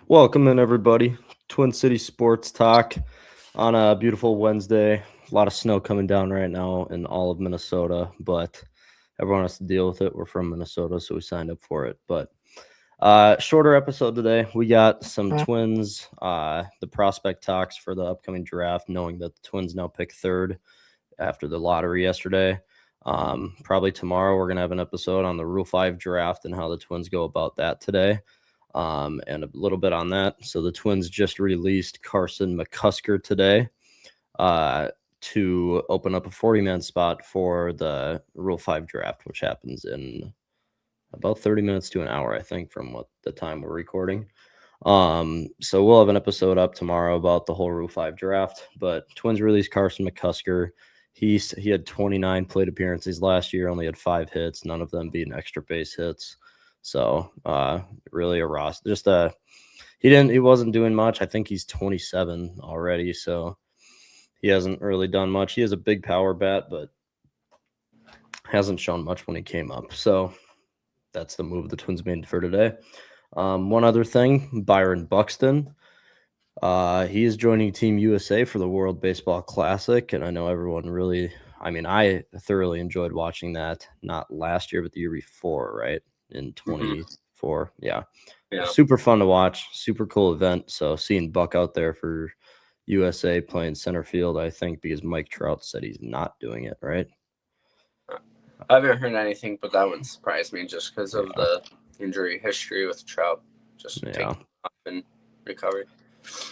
Welcome in, everybody. Twin City Sports Talk on a beautiful Wednesday. A lot of snow coming down right now in all of Minnesota, but everyone has to deal with it. We're from Minnesota, so we signed up for it. But shorter episode today. We got some Twins, the prospect talks for the upcoming draft, knowing that the Twins now pick third after the lottery yesterday. Probably tomorrow we're going to have an episode on the Rule 5 draft and how the Twins go about that today. And a little bit on that. So the Twins just released Carson McCusker today to open up a 40-man spot for the Rule 5 draft, which happens in about 30 minutes to an hour, I think, from what the time we're recording. So we'll have an episode up tomorrow about the whole Rule 5 draft. But Twins released Carson McCusker. He had 29 plate appearances last year, only had 5 hits, none of them being extra base hits. So really a roster. He wasn't doing much. I think he's 27 already, so he hasn't really done much. He has a big power bat, but hasn't shown much when he came up. So that's the move the Twins made for today. One other thing, Byron Buxton. He is joining Team USA for the World Baseball Classic, and I know everyone really, I thoroughly enjoyed watching that, not last year, but the year before, right? In 24. Yeah. Super fun to watch. Super cool event. So seeing Buck out there for USA playing center field, I think because Mike Trout said he's not doing it, right? I haven't heard anything, but that wouldn't surprise me just because of the injury history with Trout. Just taking off and recovery.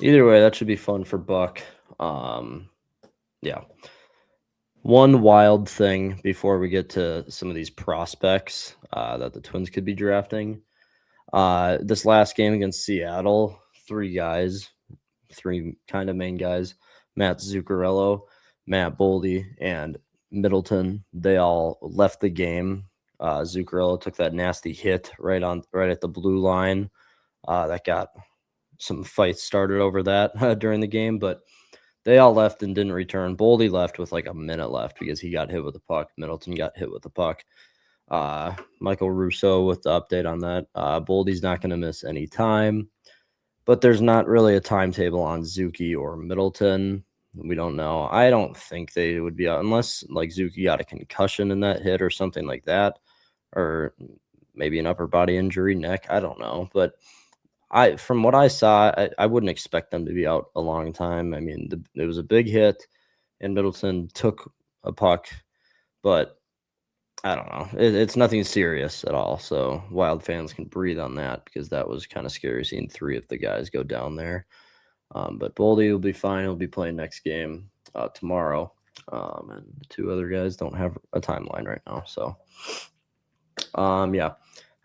Either way, that should be fun for Buck. Yeah. One wild thing before we get to some of these prospects that the Twins could be drafting. This last game against Seattle, 3 kind of main guys, Matt Zuccarello, Matt Boldy, and Middleton, they all left the game. Zuccarello took that nasty hit right at the blue line. That got some fights started over that during the game, but they all left and didn't return. Boldy left with like a minute left because he got hit with the puck. Middleton got hit with the puck. Michael Russo with the update on that. Boldy's not going to miss any time, but there's not really a timetable on Zuki or Middleton. We don't know. I don't think they would be out unless like Zuki got a concussion in that hit or something like that, or maybe an upper body injury, neck. I don't know, but from what I saw, I wouldn't expect them to be out a long time. I mean, it was a big hit, and Middleton took a puck, but I don't know. It's nothing serious at all. So Wild fans can breathe on that because that was kind of scary seeing 3 of the guys go down there. But Boldy will be fine. He'll be playing next game tomorrow. And the 2 other guys don't have a timeline right now. So, yeah.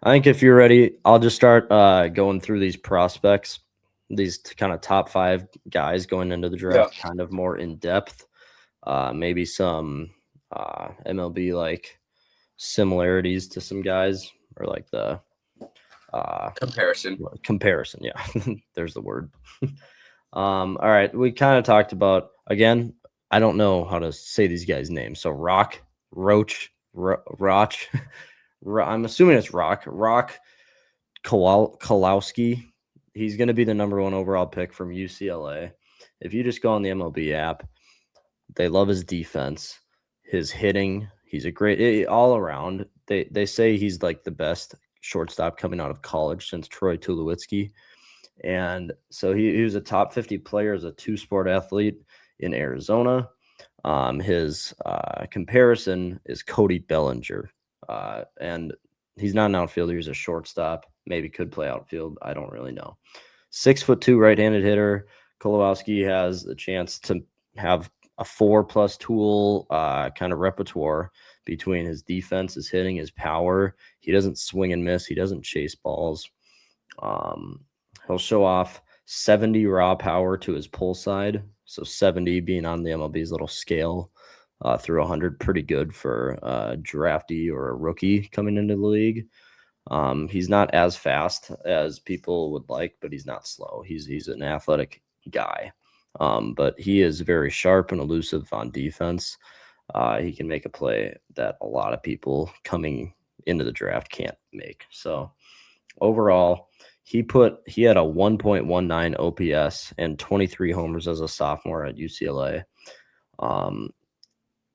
I think if you're ready, I'll just start going through these prospects, these kind of top 5 guys going into the draft, kind of more in depth. Maybe some MLB like similarities to some guys, or like the comparison. Yeah, there's the word. All right, we kind of talked about, again, I don't know how to say these guys' names. So Roch, I'm assuming it's Roch Kowalski. He's going to be the number 1 overall pick from UCLA. If you just go on the MLB app, they love his defense, his hitting. He's a great all around. They say he's like the best shortstop coming out of college since Troy Tulowitzki. And so he was a top 50 player as a 2-sport athlete in Arizona. His comparison is Cody Bellinger. And he's not an outfielder. He's a shortstop. Maybe could play outfield. I don't really know. 6'2" right-handed hitter. Kowalski has the chance to have a 4+ tool kind of repertoire between his defense, his hitting, his power. He doesn't swing and miss. He doesn't chase balls. He'll show off 70 raw power to his pull side. So 70 being on the MLB's little scale through 100, pretty good for a draftee or a rookie coming into the league. He's not as fast as people would like, but he's not slow. He's an athletic guy. But he is very sharp and elusive on defense. He can make a play that a lot of people coming into the draft can't make. So overall, He had a 1.19 OPS and 23 homers as a sophomore at UCLA.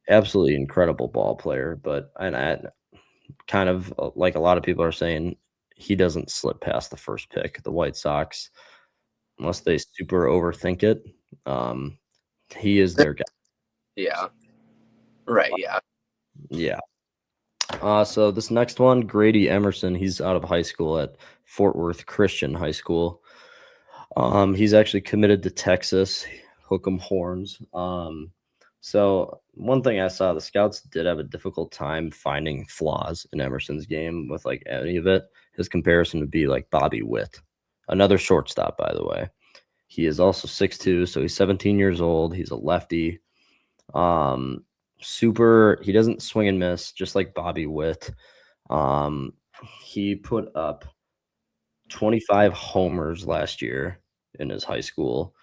Absolutely incredible ball player, but and kind of like a lot of people are saying, he doesn't slip past the first pick. The White Sox, unless they super overthink it, he is their guy. Yeah. Right. Yeah. Yeah. So this next one, Grady Emerson, he's out of high school at Fort Worth Christian High School. He's actually committed to Texas, Hook 'em Horns. So one thing I saw, the scouts did have a difficult time finding flaws in Emerson's game with like any of it. His comparison would be like Bobby Witt, another shortstop, by the way. He is also 6'2", so he's 17 years old. He's a lefty. He doesn't swing and miss, just like Bobby Witt. He put up 25 homers last year in his high school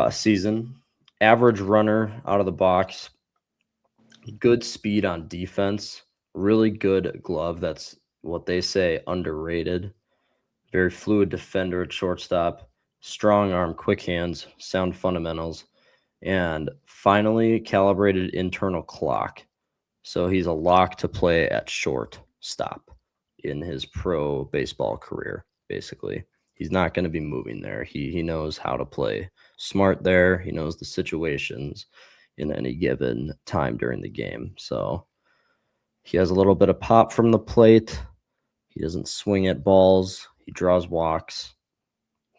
season. Average runner out of the box, good speed on defense, really good glove. That's what they say, underrated. Very fluid defender at shortstop, strong arm, quick hands, sound fundamentals, and finally calibrated internal clock. So he's a lock to play at shortstop in his pro baseball career, basically. He's not going to be moving there. He knows how to play smart there. He knows the situations in any given time during the game. So he has a little bit of pop from the plate. He doesn't swing at balls. He draws walks.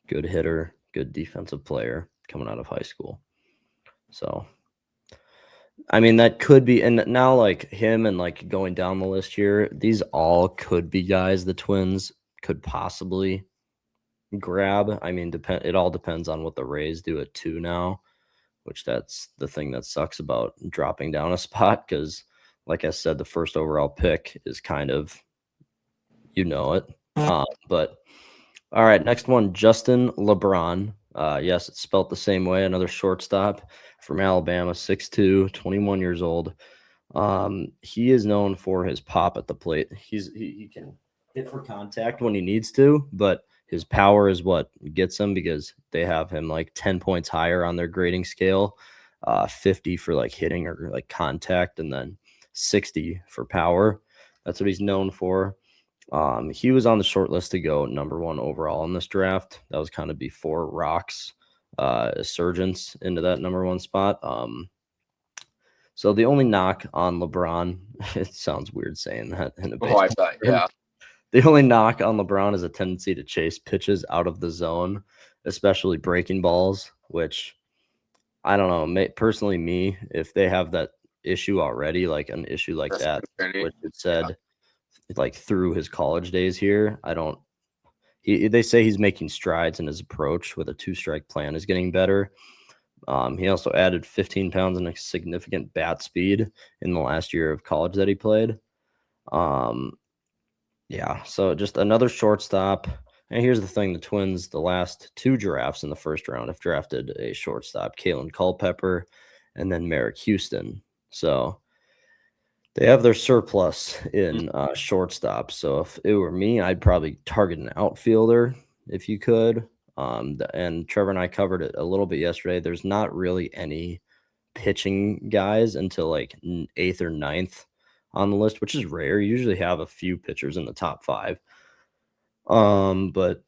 Good hitter, good defensive player coming out of high school. So, I mean, that could be, and now like him and like going down the list here, these all could be guys the Twins could possibly grab. I mean, it all depends on what the Rays do at 2 now, which that's the thing that sucks about dropping down a spot because, like I said, the first overall pick is kind of, it. But all right, next one, Justin LeBron. Yes, it's spelled the same way. Another shortstop from Alabama, 6'2", 21 years old. He is known for his pop at the plate. He can hit for contact when he needs to, but his power is what gets him because they have him like 10 points higher on their grading scale, 50 for like hitting or like contact, and then 60 for power. That's what he's known for. He was on the short list to go number 1 overall in this draft. That was kind of before Rock's surgence into that number 1 spot. So the only knock on LeBron, it sounds weird saying that in a baseball I thought, term. yeah. The only knock on LeBron is a tendency to chase pitches out of the zone, especially breaking balls, which I don't know. Personally, me, if they have that issue already, like an issue like that, which it said like through his college days here, they say he's making strides in his approach with a 2-strike plan is getting better. He also added 15 pounds and a significant bat speed in the last year of college that he played. Yeah, so just another shortstop. And here's the thing, the Twins, the last 2 drafts in the first round have drafted a shortstop, Kalen Culpepper and then Merrick Houston. So they have their surplus in shortstop. So if it were me, I'd probably target an outfielder if you could. And Trevor and I covered it a little bit yesterday. There's not really any pitching guys until like 8th or 9th on the list, which is rare. You usually have a few pitchers in the top 5. But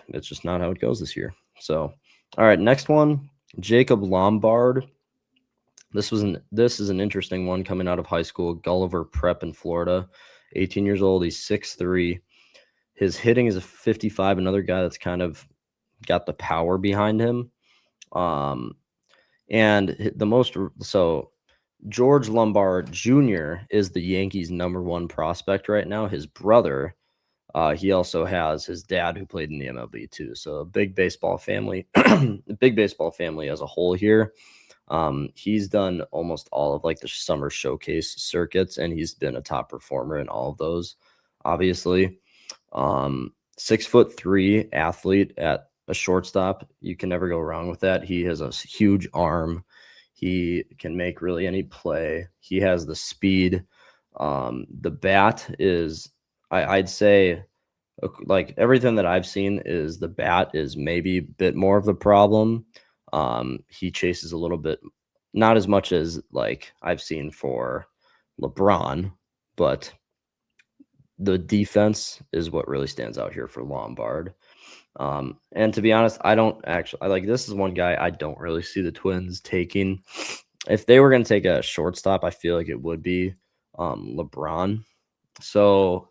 it's just not how it goes this year. So, all right, next one, Jacob Lombard. This is an interesting one coming out of high school, Gulliver Prep in Florida. 18 years old, he's 6'3". His hitting is a 55, another guy that's kind of got the power behind him. And George Lombard Jr. is the Yankees' number 1 prospect right now. His brother, he also has his dad who played in the MLB too. So a big baseball family, big baseball family as a whole here. He's done almost all of like the summer showcase circuits, and he's been a top performer in all of those, obviously. 6'3" athlete at a shortstop. You can never go wrong with that. He has a huge arm. He can make really any play. He has the speed. The bat is, I'd say like everything that I've seen is the bat is maybe a bit more of the problem. He chases a little bit, not as much as like I've seen for LeBron, but the defense is what really stands out here for Lombard. And to be honest, I like this is one guy I don't really see the Twins taking. If they were going to take a shortstop, I feel like it would be LeBron. So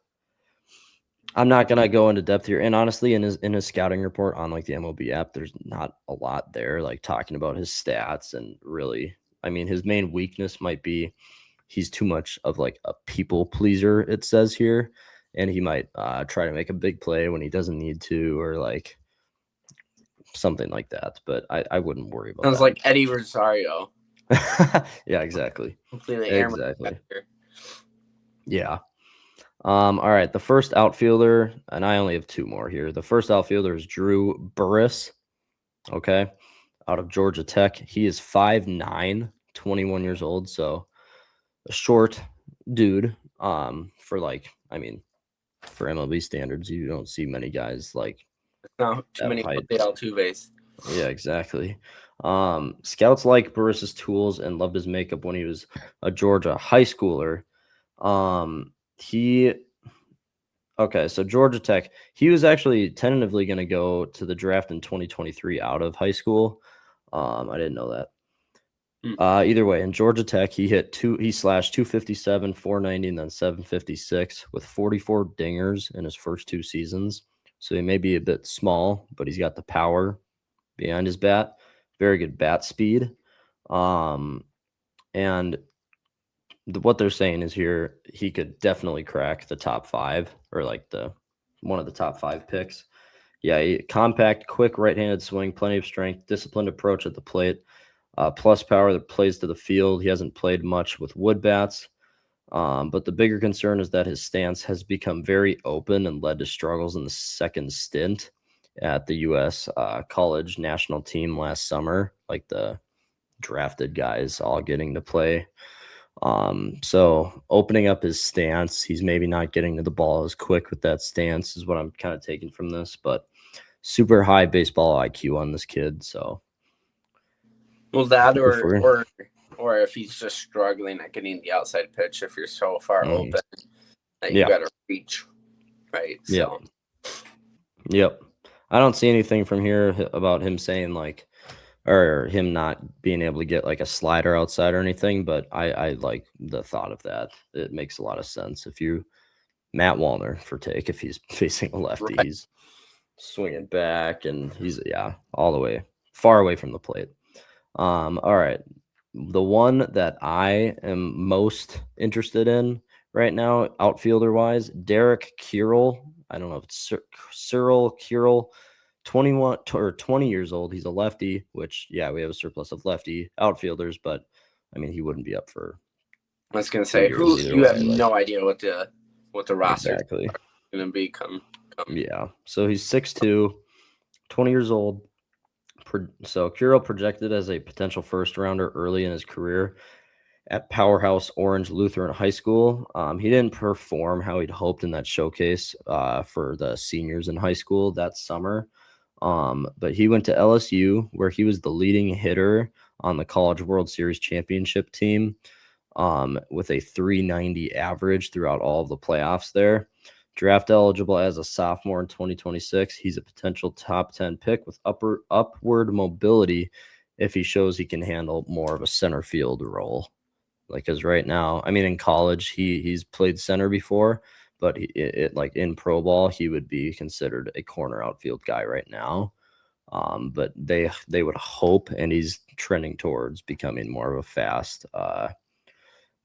I'm not gonna go into depth here. And honestly, in his scouting report on like the MLB app, there's not a lot there, like talking about his stats and really. I mean, his main weakness might be he's too much of like a people pleaser. It says here, and he might try to make a big play when he doesn't need to, or like something like that. But I wouldn't worry about Sounds that. like Eddie Rosario. Yeah, exactly. Completely Exactly. Yeah. All right. The first outfielder, and I only have two more here. The first outfielder is Drew Burris. Okay. Out of Georgia Tech. He is 5'9", 21 years old. So a short dude. For like, I mean, for MLB standards, you don't see many guys like not too many height. Altuves. Yeah, exactly. Scouts like Burris's tools and loved his makeup when he was a Georgia high schooler. He Okay, so Georgia Tech, he was actually tentatively going to go to the draft in 2023 out of high school. I didn't know that. Either way, in Georgia Tech, he slashed 257, 490, and then 756 with 44 dingers in his first two seasons. So he may be a bit small, but he's got the power behind his bat. Very good bat speed. And what they're saying is here he could definitely crack the top five or like one of the top five picks. Yeah, compact, quick right-handed swing, plenty of strength, disciplined approach at the plate, plus power that plays to the field. He hasn't played much with wood bats, but the bigger concern is that his stance has become very open and led to struggles in the second stint at the U.S. College national team last summer, like the drafted guys all getting to play. So opening up his stance, he's maybe not getting to the ball as quick with that stance is what I'm kind of taking from this, but super high baseball IQ on this kid. So well, that or if he's just struggling at getting the outside pitch, if you're so far open that you got to reach, right? So, yep. I don't see anything from here about him saying like, or him not being able to get like a slider outside or anything, but I like the thought of that. It makes a lot of sense. Matt Wallner if he's facing a lefty, right. He's swinging back and he's all the way far away from the plate. All right. The one that I am most interested in right now, outfielder wise, Derek Keural. I don't know if it's Cyril Keural, 21 or 20 years old. He's a lefty, which we have a surplus of lefty outfielders, but I mean he wouldn't be up for. I was gonna say, you have no idea what the roster is gonna be come. Yeah. So he's 6'2", 20 years old. So Keural projected as a potential first rounder early in his career at Powerhouse Orange Lutheran High School. He didn't perform how he'd hoped in that showcase for the seniors in high school that summer. But he went to LSU, where he was the leading hitter on the College World Series championship team with a 390 average throughout all of the playoffs there. Draft eligible as a sophomore in 2026. He's a potential top 10 pick with upward mobility if he shows he can handle more of a center field role. Like, because right now, I mean, in college, he's played center before, but like in pro ball, he would be considered a corner outfield guy right now. But they would hope, and he's trending towards becoming more of a fast,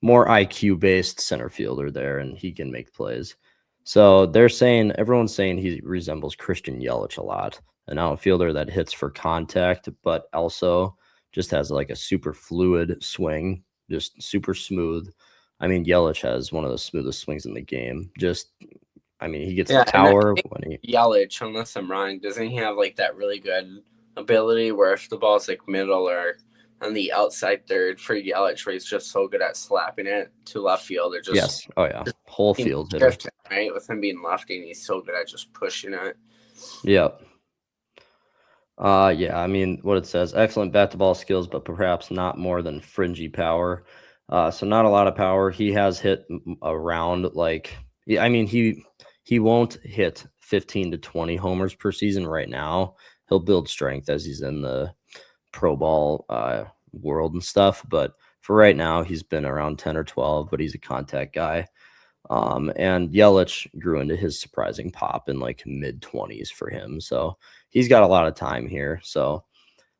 more IQ based center fielder there, and he can make plays. So everyone's saying he resembles Christian Yelich a lot, an outfielder that hits for contact, but also just has like a super fluid swing, just super smooth. I mean, Yelich has one of the smoothest swings in the game. He gets the power when he Yelich, unless I'm wrong, doesn't he have like that really good ability where if the ball's like middle or on the outside third for Yelich, where he's just so good at slapping it to left field. Or just whole field hitter, right? With him being lefty, and he's so good at just pushing it. Yep. I mean, what it says, excellent bat to ball skills, but perhaps not more than fringy power. So not a lot of power. He has hit around he won't hit 15 to 20 homers per season right now. He'll build strength as he's in the pro ball world and stuff. But for right now, he's been around 10 or 12, but he's a contact guy. And Yelich grew into his surprising pop in like mid 20s for him. So he's got a lot of time here. So,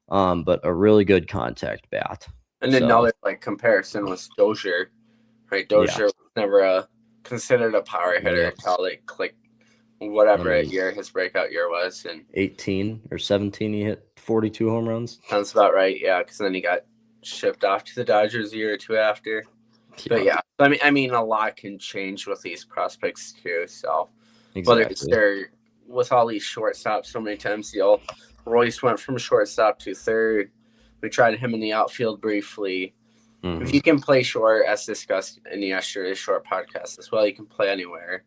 but a really good contact bat. And another comparison was Dozier, right? Dozier was never considered a power hitter until whatever year his breakout year was. And 18 or 17, he hit 42 home runs. Sounds about right. Yeah. Because then he got shipped off to the Dodgers a year or two after. But I mean, a lot can change with these prospects too. So whether it's with all these shortstops, so many times Royce went from shortstop to third. We tried him in the outfield briefly. Mm-hmm. If you can play short, as discussed in yesterday's short podcast as well, you can play anywhere.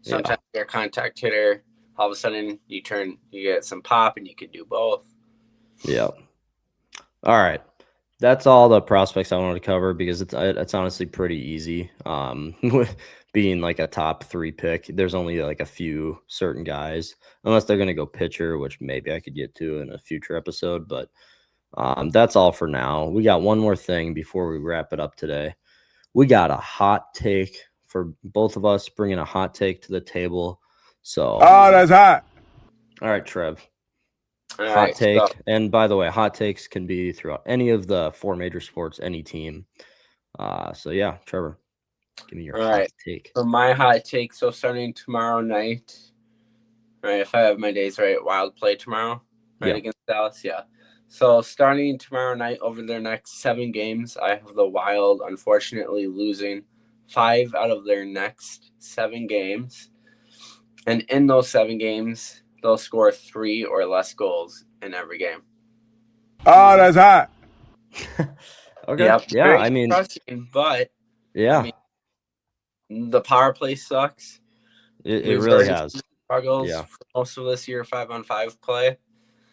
Sometimes you're a contact hitter. All of a sudden, you get some pop, and you can do both. Yeah. All right. That's all the prospects I wanted to cover because it's honestly pretty easy. Being like a top 3 pick, there's only like a few certain guys, unless they're going to go pitcher, which maybe I could get to in a future episode. But that's all for now. We got one more thing before we wrap it up today. We got a hot take for both of us, bringing a hot take to the table. So, that's hot. All right, Trev. Hot take. And by the way, hot takes can be throughout any of the 4 major sports, any team. So yeah, Trevor, give me your hot take. For my hot take, so starting tomorrow night, right? If I have my days right, Wild play tomorrow, right, against Dallas. Yeah. So starting tomorrow night over their next 7 games, I have the Wild unfortunately losing 5 out of their next 7 games. And in those 7 games, they'll score 3 or less goals in every game. That's hot. Okay. Yep, yeah, I mean, but I mean, the power play sucks. It really has struggles for most of this year 5-on-5 play.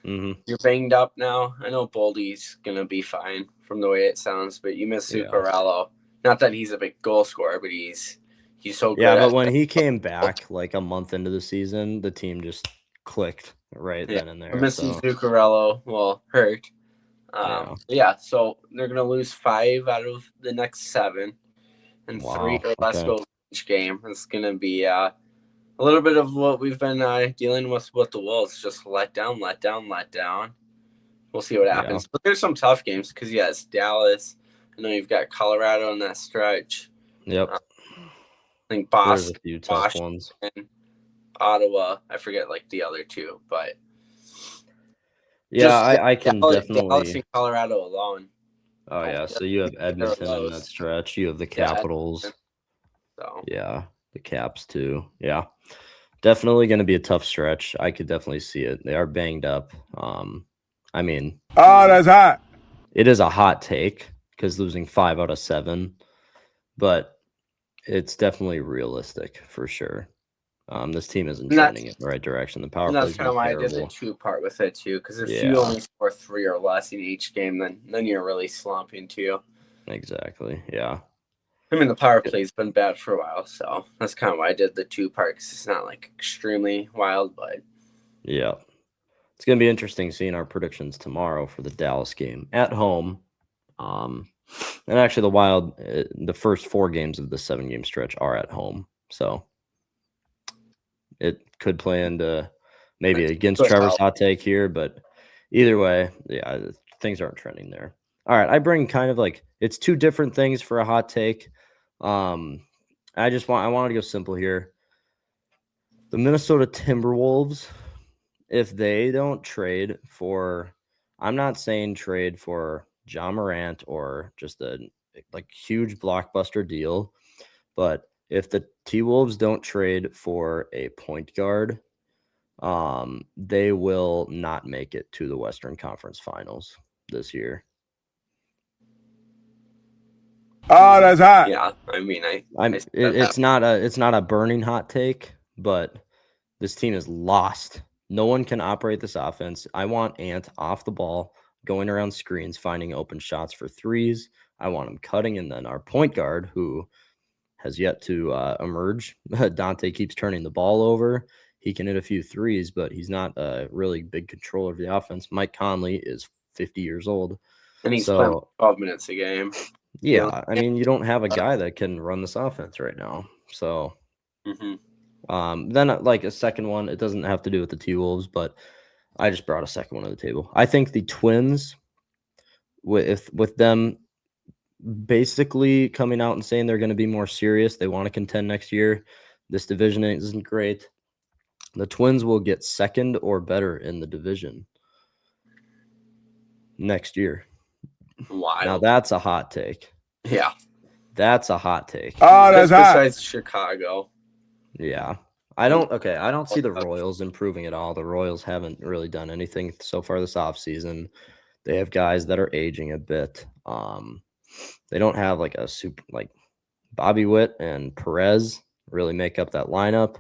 Mm-hmm. You're banged up now. I know Boldy's gonna be fine from the way it sounds, but you miss Zuccarello. Not that he's a big goal scorer, but he's so good. Yeah, but when he came back like a month into the season, the team just clicked then and there. Missing Zuccarello hurt. So they're gonna lose 5 out of the next 7, and 3 or less goals each game. It's gonna be a little bit of what we've been dealing with the Wolves. Just let down. We'll see what happens. But there's some tough games because it's Dallas. I know you've got Colorado in that stretch. Yep. I think Boston. There's a few tough ones. Ottawa, I forget the other 2, but I can definitely. Dallas and Colorado alone. Oh yeah, so you have Edmonton in that stretch. You have the Capitals. The Caps too. Yeah, definitely going to be a tough stretch. I could definitely see it. They are banged up. I mean, that's hot. It is a hot take because losing 5 out of 7, but it's definitely realistic for sure. This team isn't trending in the right direction. The power play is kind of why I did the 2-part with it too, because if you only score 3 or less in each game, then you're really slumping too. Exactly. Yeah. I mean, the power play's been bad for a while, so that's kind of why I did the 2-part, because it's not extremely wild, but it's gonna be interesting seeing our predictions tomorrow for the Dallas game at home. And actually, the Wild, the first 4 games of the 7-game stretch are at home, so it could play into maybe against Trevor's hot take here, but either way, things aren't trending there. All right, I bring kind of it's 2 different things for a hot take. I wanted to go simple here. The Minnesota Timberwolves, if they don't trade for, I'm not saying trade for Ja Morant or just a huge blockbuster deal, but if the T-Wolves don't trade for a point guard, they will not make it to the Western Conference Finals this year. Oh, that's hot. Yeah, I mean, it's not a burning hot take, but this team is lost. No one can operate this offense. I want Ant off the ball, going around screens, finding open shots for threes. I want him cutting, and then our point guard, who has yet to emerge. Dante keeps turning the ball over. He can hit a few threes, but he's not a really big controller of the offense. Mike Conley is 50 years old. And he's playing 12 minutes a game. Yeah, I mean, you don't have a guy that can run this offense right now. So then like a second one, it doesn't have to do with the T-Wolves, but I just brought a second one to the table. I think the Twins, with them basically coming out and saying they're going to be more serious, they want to contend next year. This division isn't great. The Twins will get second or better in the division next year. Wow. Now that's a hot take. Yeah. That's a hot take. Oh, that's hot. Besides Chicago. Yeah. I don't see the Royals improving at all. The Royals haven't really done anything so far this offseason. They have guys that are aging a bit. They don't have like a super like Bobby Witt and Perez really make up that lineup.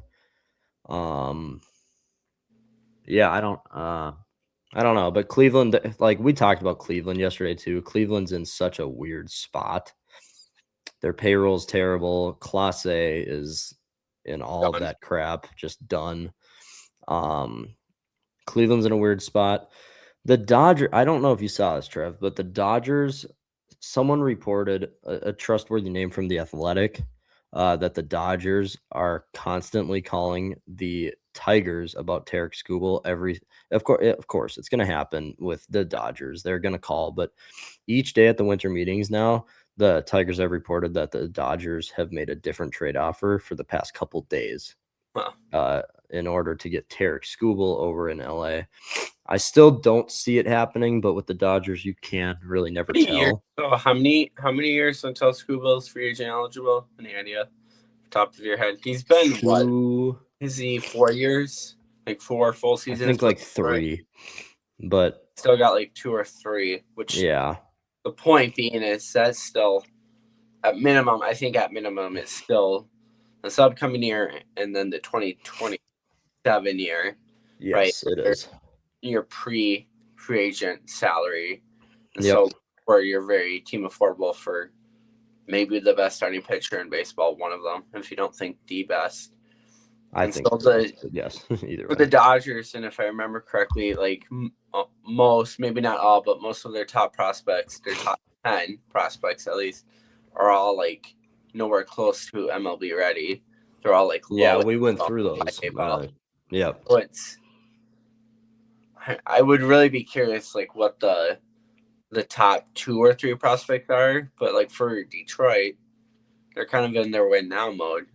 Yeah, I don't know, but Cleveland, like we talked about Cleveland yesterday too. Cleveland's in such a weird spot. Their payroll's terrible. Clase is in all of that crap, just done. Cleveland's in a weird spot. The Dodgers, I don't know if you saw this, Trev, but the Dodgers, someone reported a trustworthy name from The Athletic that the Dodgers are constantly calling the Tigers about Tarek Skubal of course it's going to happen with the Dodgers. They're going to call, but each day at the winter meetings now, the Tigers have reported that the Dodgers have made a different trade offer for the past couple days in order to get Tarek Skubal over in LA. I still don't see it happening, but with the Dodgers, you can really never tell. So how many years until Skubal's free agent eligible? Any idea? Top of your head? He's been what? Is he 4 years? Like 4 full seasons? I think like 3, but still got like 2 or 3. Which yeah. The point being is that's still at minimum. I think at minimum it's still this upcoming year and then the 2027 year. Yes, right? It is. Your pre-free agent salary. And so where you're very team affordable for maybe the best starting pitcher in baseball, one of them, if you don't think the best. I think so yes, either for way. The Dodgers, and if I remember correctly, like most, maybe not all, but most of their top prospects, their top 10 prospects at least, are all like nowhere close to MLB ready. They're all like we went through those. So I would really be curious, like what the top 2 or 3 prospects are, but like for Detroit, they're kind of in their win now mode.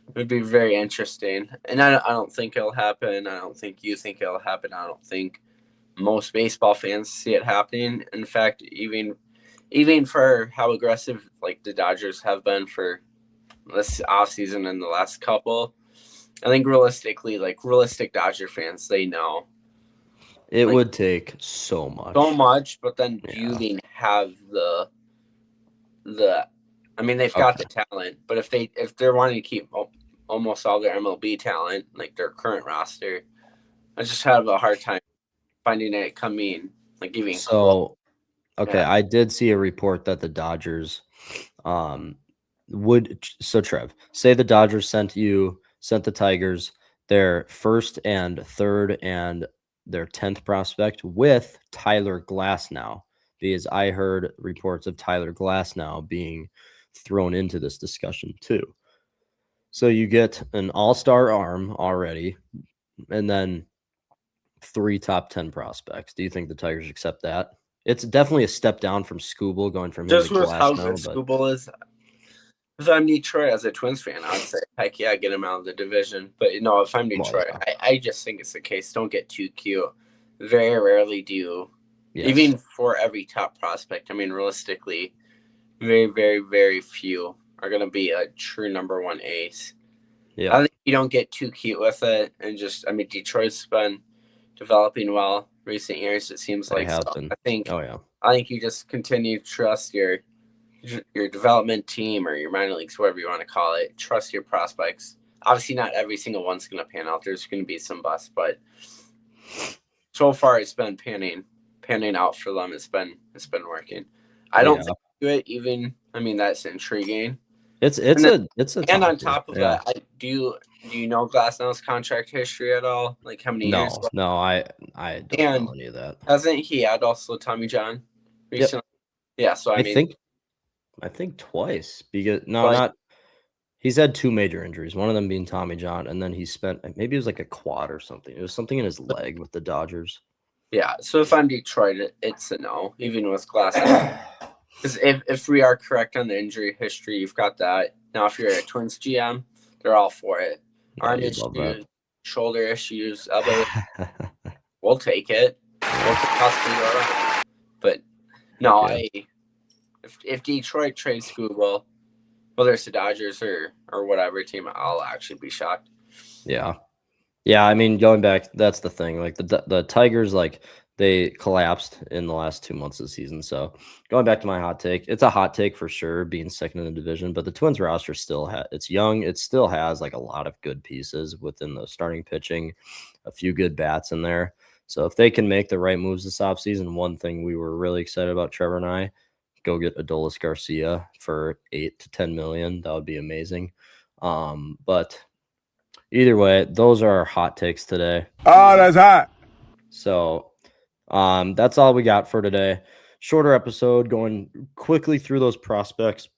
It would be very interesting, and I don't think it'll happen. I don't think you think it'll happen. I don't think most baseball fans see it happening. In fact, even for how aggressive like the Dodgers have been for this offseason and the last couple, I think realistic Dodger fans, they know it would take so much. But then do you even have the I mean, they've got the talent, but if they're wanting to keep almost all their MLB talent, like their current roster, I just have a hard time finding it coming, like giving. So, I did see a report that the Dodgers would. So, Trev, say the Dodgers sent the Tigers their first and third and their 10th prospect with Tyler Glasnow, because I heard reports of Tyler Glasnow being thrown into this discussion too. So you get an all-star arm already, and then 3 top 10 prospects. Do you think the Tigers accept that? It's definitely a step down from Skubal, going from just him to with how Glasnow, good Skubal is. If I'm Detroit as a Twins fan, I'd say, heck yeah, get him out of the division. But if I'm Detroit, I just think it's the case. Don't get too cute. Very rarely do. Yes. Even for every top prospect, I mean, realistically, very, very, very few are going to be a true number 1 ace. Yeah. I think you don't get too cute with it. And Detroit's been developing well recent years, it seems like. So I think you just continue to trust your your development team or your minor leagues, whatever you want to call it. Trust your prospects. Obviously, not every single one's going to pan out. There's going to be some busts, but so far it's been panning out for them. It's been working. I don't think do it even. I mean, that's intriguing. It's and on top of that, do you know Glasnow's contract history at all? Like how many years? No, I don't know any of that. Hasn't he had also Tommy John recently? Yep. Yeah, so I think twice because not. He's had 2 major injuries, one of them being Tommy John, and then he spent maybe it was like a quad or something. It was something in his leg with the Dodgers. Yeah, so if I'm Detroit, it's a no, even with Glasnow. Because if we are correct on the injury history, you've got that. Now, if you're a Twins GM, they're all for it. Arm issues, shoulder issues, elbow. We'll take it. We'll take but no, if Detroit trades Google, whether it's the Dodgers or whatever team, I'll actually be shocked. Yeah, I mean, going back, that's the thing. Like the Tigers, like they collapsed in the last 2 months of the season. So going back to my hot take, it's a hot take for sure, being second in the division. But the Twins roster still it's young. It still has like a lot of good pieces within the starting pitching, a few good bats in there. So if they can make the right moves this offseason, one thing we were really excited about, Trevor and I, go get Adolis Garcia for $8 to $10 million. That would be amazing. But either way, those are our hot takes today. Oh, that's hot. So that's all we got for today. Shorter episode, going quickly through those prospects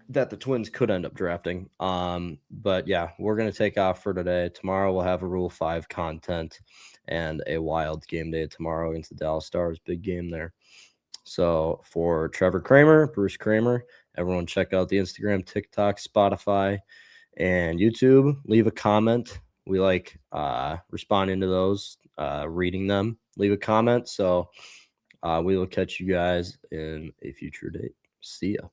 that the Twins could end up drafting. But yeah, we're going to take off for today. Tomorrow we'll have a Rule 5 content and a wild game day tomorrow against the Dallas Stars. Big game there. So for Trevor Kramer, Bruce Kramer, everyone check out the Instagram, TikTok, Spotify, and YouTube. Leave a comment. We like responding to those, reading them. Leave a comment. So we will catch you guys in a future date. See ya.